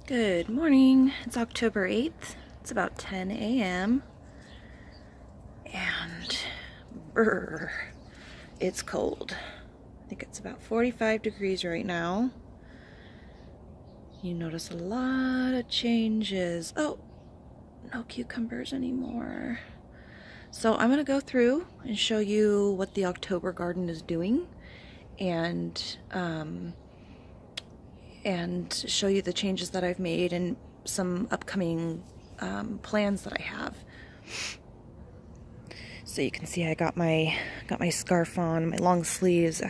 Good morning. It's October 8th. It's about 10 a.m. and brr, it's cold. I think it's about 45 degrees right now. You notice a lot of changes. Oh, no cucumbers anymore. So I'm going to go through and show you what the October garden is doing and show you the changes that I've made and some upcoming plans that I have. So you can see I got my scarf on, my long sleeves.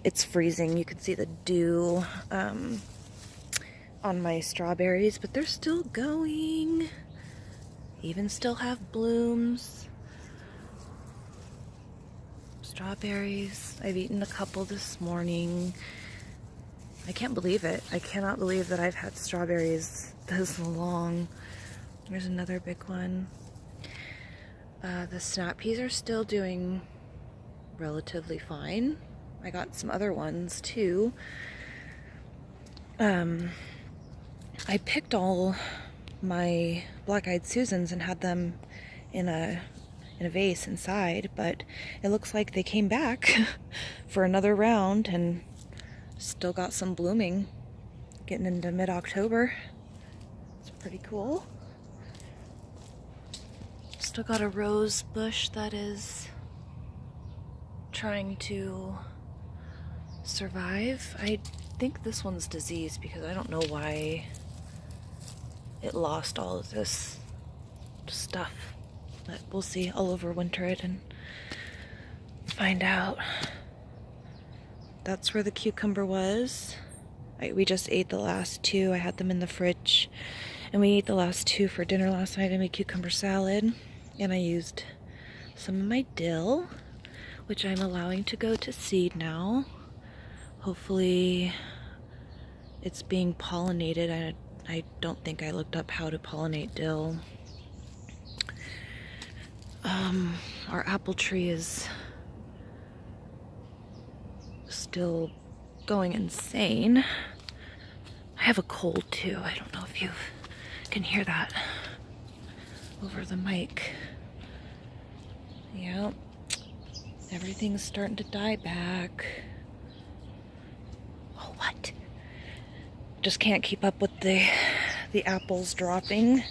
It's freezing. You can see the dew on my strawberries, but they're still going. Even still have blooms. Strawberries. I've eaten a couple this morning. I can't believe it. I cannot believe that I've had strawberries this long. There's another big one. The snap peas are still doing relatively fine. I got some other ones too. I picked all my black-eyed Susans and had them in a vase inside, but it looks like they came back for another round and still got some blooming, getting into mid-October. It's pretty cool. Still got a rose bush that is trying to survive. I think this one's diseased because I don't know why it lost all of this stuff. But we'll see. I'll overwinter it and find out. That's where the cucumber was. We just ate the last two. I had them in the fridge. And we ate the last two for dinner last night. I made cucumber salad. And I used some of my dill, which I'm allowing to go to seed now. Hopefully it's being pollinated. I don't think I looked up how to pollinate dill. Our apple tree is still going insane. I have a cold too. I don't know if you can hear that over the mic. Yep. Everything's starting to die back. Oh, what? Just can't keep up with the apples dropping.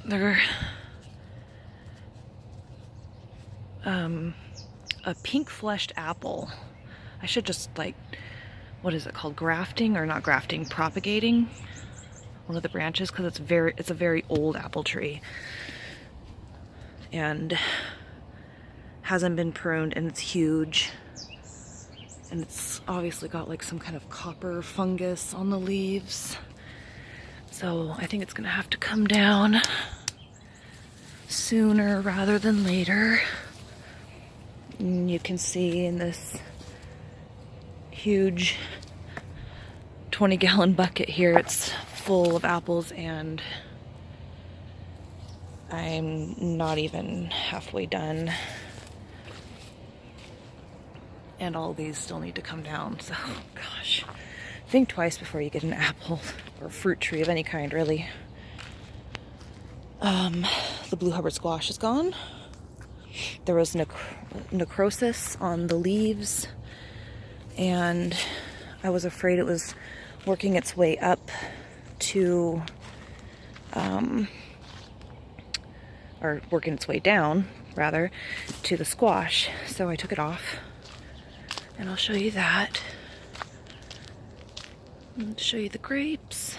They're a pink-fleshed apple. I should just, like, what is it called? Grafting, or not grafting, propagating one of the branches, because it's a very old apple tree and hasn't been pruned, and it's huge, and it's obviously got like some kind of copper fungus on the leaves. So I think it's gonna have to come down sooner rather than later. And you can see in this huge 20-gallon bucket here, it's full of apples, and I'm not even halfway done. And all these still need to come down, so gosh. Think twice before you get an apple or fruit tree of any kind, really. The blue Hubbard squash is gone. There was necrosis on the leaves, and I was afraid it was working its way up to, or working its way down, rather, to the squash. So I took it off, and I'll show you that. And show you the grapes.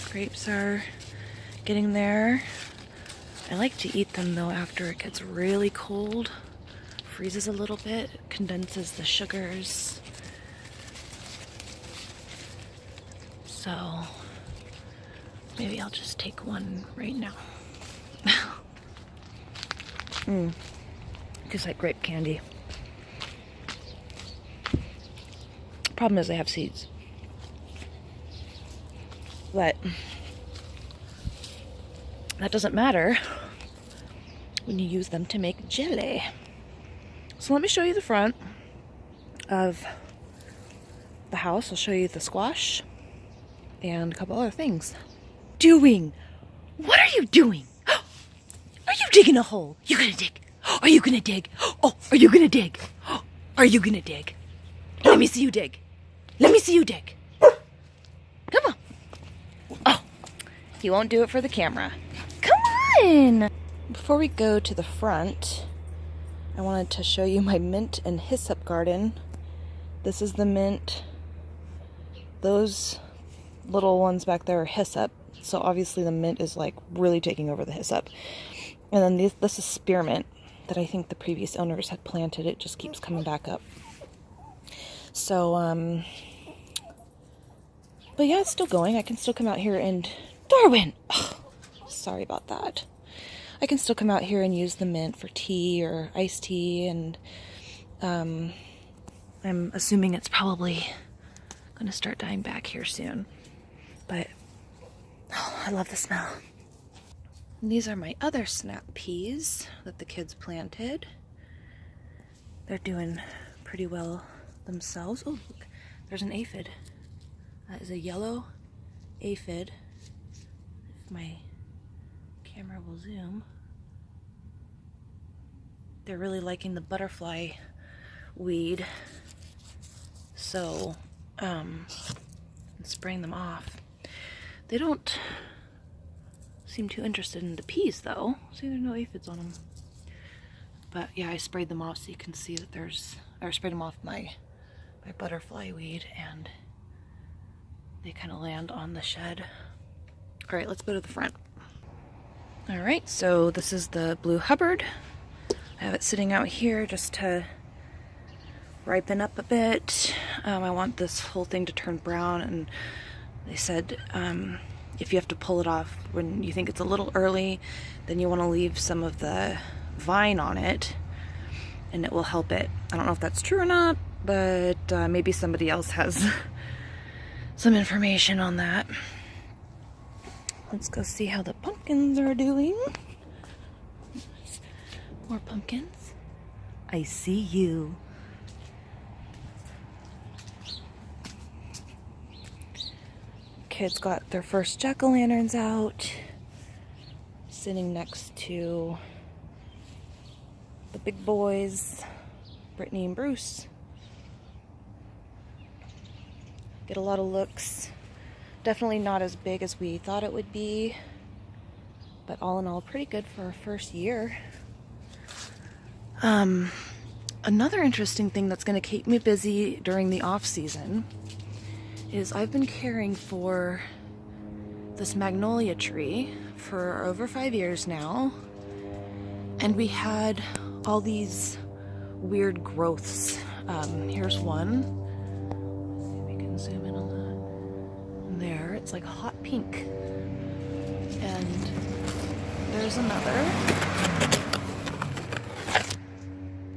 Grapes are getting there. I like to eat them though after it gets really cold. Freezes a little bit, condenses the sugars. So maybe I'll just take one right now. Tastes like grape candy. Problem is they have seeds. But that doesn't matter when you use them to make jelly. So let me show you the front of the house. I'll show you the squash and a couple other things. What are you doing? Are you digging a hole? You gonna dig? Are you gonna dig? Oh, are you gonna dig? Are you gonna dig? Let me see you dig. Let me see you dig. Come on. Oh, he won't do it for the camera. Come on. Before we go to the front, I wanted to show you my mint and hyssop garden. This is the mint. Those little ones back there are hyssop. So obviously the mint is like really taking over the hyssop. And then this is spearmint that I think the previous owners had planted. It just keeps coming back up. So, but yeah, it's still going. I can still come out here and, Darwin! Oh, sorry about that. I can still come out here and use the mint for tea or iced tea, and I'm assuming it's probably going to start dying back here soon. But, oh, I love the smell. And these are my other snap peas that the kids planted. They're doing pretty well themselves. Oh, look, there's an aphid. That is a yellow aphid. If my camera will zoom. They're really liking the butterfly weed. So, I'm spraying them off. They don't seem too interested in the peas though. See, there's no aphids on them. But yeah, I sprayed them off so you can see that I sprayed them off my butterfly weed, and they kind of land on the shed. All right, let's go to the front. All right, so this is the Blue Hubbard. I have it sitting out here just to ripen up a bit. I want this whole thing to turn brown, and they said if you have to pull it off when you think it's a little early, then you want to leave some of the vine on it, and it will help it. I don't know if that's true or not, but maybe somebody else has some information on that. Let's go see how the pumpkins are doing. More pumpkins. I see you. Kids got their first jack-o'-lanterns out, sitting next to the big boys, Brittany and Bruce. Get a lot of looks. Definitely not as big as we thought it would be, but all in all, pretty good for our first year. Another interesting thing that's going to keep me busy during the off season is I've been caring for this magnolia tree for over 5 years now, and we had all these weird growths. Here's one. Maybe we can zoom in on that. There, it's like hot pink. And there's another.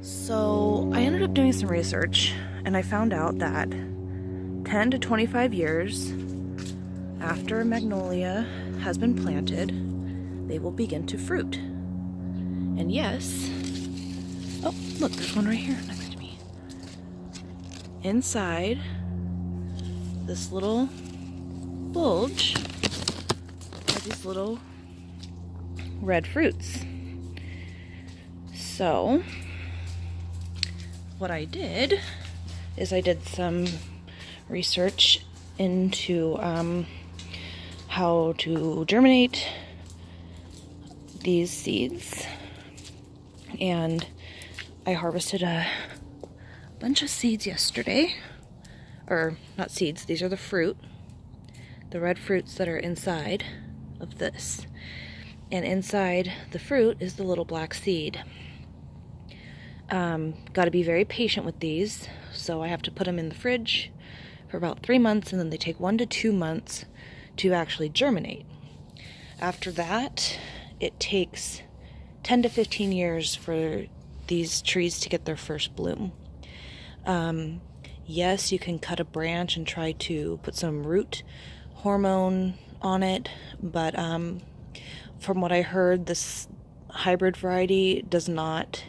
So I ended up doing some research, and I found out that 10 to 25 years after a magnolia has been planted, they will begin to fruit. And yes, oh, look, there's one right here next to me. Inside this little bulge are these little red fruits. So what I did is I did some research into how to germinate these seeds, and I harvested a bunch of seeds yesterday. Or not seeds, these are the fruit, the red fruits that are inside of this, and inside the fruit is the little black seed. Got to be very patient with these, so I have to put them in the fridge for about 3 months, and then they take 1 to 2 months to actually germinate. After that, it takes 10 to 15 years for these trees to get their first bloom. Yes, you can cut a branch and try to put some root hormone on it, but from what I heard, this hybrid variety does not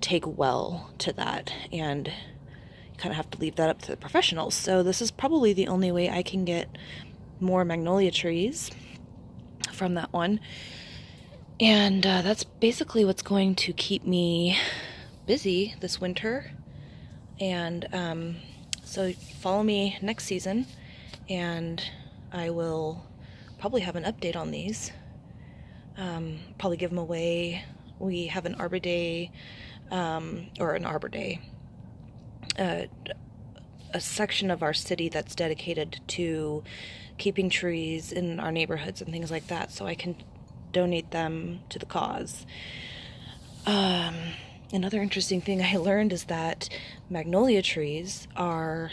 take well to that, and you kind of have to leave that up to the professionals. So this is probably the only way I can get more magnolia trees from that one. And that's basically what's going to keep me busy this winter. And so follow me next season, and I will probably have an update on these. Probably give them away. We have an Arbor Day, a section of our city that's dedicated to keeping trees in our neighborhoods and things like that, so I can donate them to the cause. Another interesting thing I learned is that magnolia trees are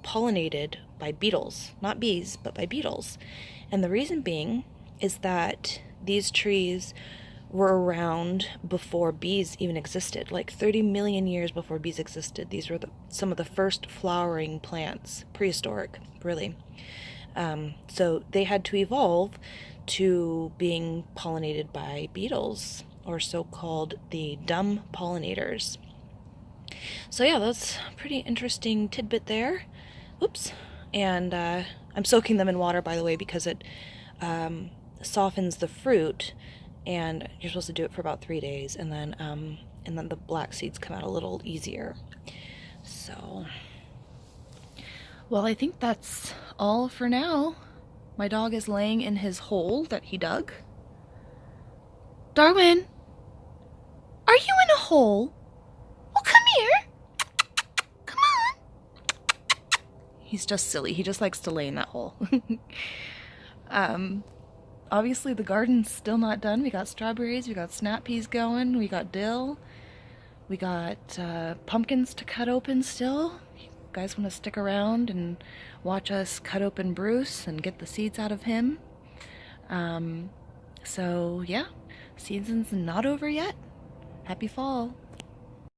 pollinated by beetles, not bees, but by beetles. And the reason being is that these trees were around before bees even existed, like 30 million years before bees existed. These were some of the first flowering plants, prehistoric, really. So they had to evolve to being pollinated by beetles, or so-called the dumb pollinators. So yeah, that's a pretty interesting tidbit there. Oops. And I'm soaking them in water, by the way, because it softens the fruit, and you're supposed to do it for about 3 days, and then the black seeds come out a little easier. So, well, I think that's all for now. My dog is laying in his hole that he dug. Darwin, are you in a hole? Well, come here. Come on. He's just silly. He just likes to lay in that hole. Obviously the garden's still not done. We got strawberries, we got snap peas going, we got dill, we got pumpkins to cut open still. You guys want to stick around and watch us cut open Bruce and get the seeds out of him. So yeah, season's not over yet. Happy fall.